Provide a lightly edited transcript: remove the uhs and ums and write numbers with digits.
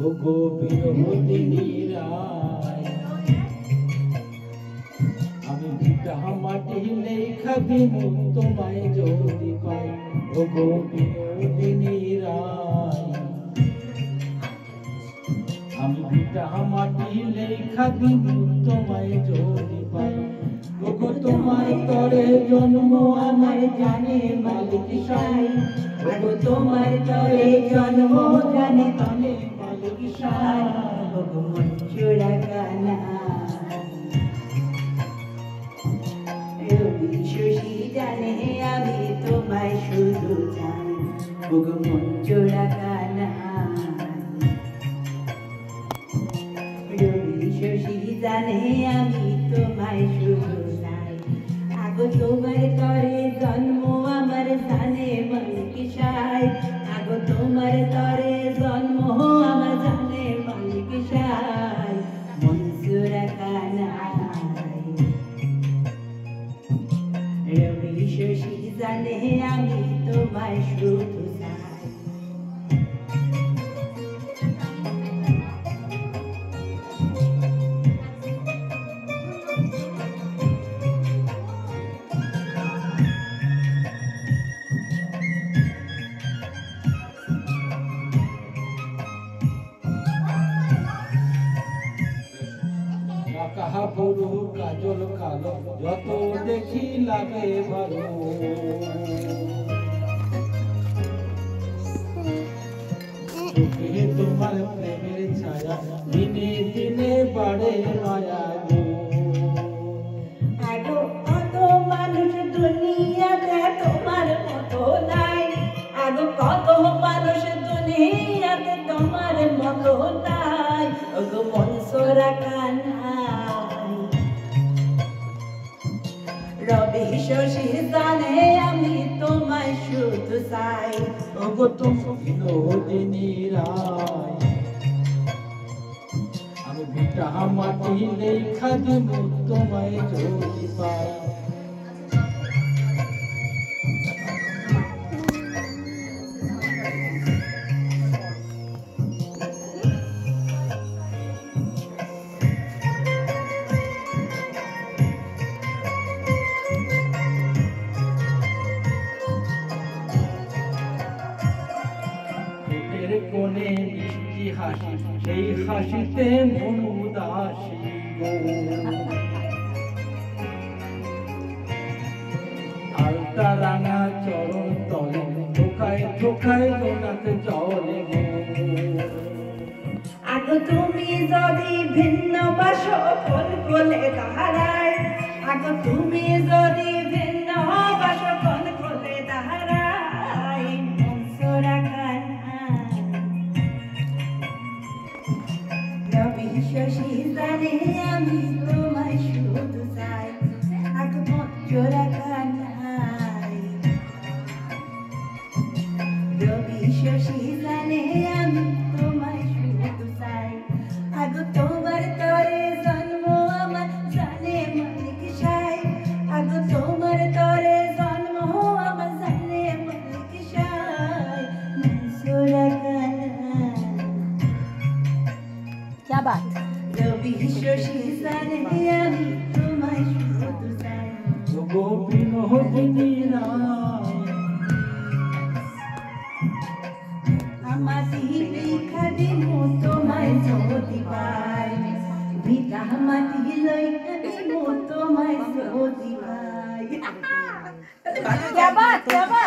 ওগো বিনোদিনী রায় আমি ভিটা মাটি লেখা দিব তোমায় যদি পাই ওগো বিনোদিনী রায় আমি ভিটা মাটি লেখা দিব তোমায় যদি পাই ওগো তোমার তরে জন্ম আমার জানে মালিক সাই ওগো তোমার তরে জন্ম জানে কানে মালিক সাই ওগো মন চোরা কানা রবি শশী জানে আমি তোমায় শুধু চাই ওগো মন চোরা কানা রবি শশী জানে আমি তোমায় শুধু চাই আগো তোমার তরে জন্ম আমার জানে মালিক সাই আগো তোমার তরে জন্ম আমার জানে মালিক সাই মনসুর কানাই রবি শশী জানে আমি তোমায় শুধু চাই কাহা বড় কাজল কালো যত দেখি লাগে ভালো চোখে তোমার প্রেমের ছায়া দিনে দিনে বাড়ে মায়া গো আগো কত মানুষ দুনিয়াতে তোমার মতো নাই আগো কত মানুষ দুনিয়াতে তোমার মতো নাই ওগো মনসুরা কানাই রবি শশী জানে আমি তোমায় শুধু চাই ওগো তুমি বিনোদিনী রায় আমি ভিটা মাটি লেখা দিব তোমায় যদি পাই কোনে মিষ্টি হাসি সেই হাসিতে মন উদাসী গো আলতা রাঙা চরণ তলে ঠোকায় ঠোকায় দোনাতে চলে গো আগো তুমি যদি ভিন্ন বাসো কোন কোলে দাঁড়ায় আগো তুমি যদি ভিন্ন বাসো কোন কোলে দাঁড়ায় মনসুরা রবি শশী জানে আমি তোমায় শুধু চাই আগো মন চোরা কানাই রবি শশী জানে আমি তোমায় শুধু চাই আগো তোমার তরে জন্ম আমার জানে মালিক সাই আগো তোমার তরে জন্ম আমার জানে মালিক সাই মনসুরা কানাই क्या बात रवि शशী জানে আমি তোমায় শুধু চাই ওগো বিনোদিনী রায় আমার লেখা দিব তোমায় যদি পাই ভিটা মাটি লেখা দিব তোমায় যদি পাই क्या बात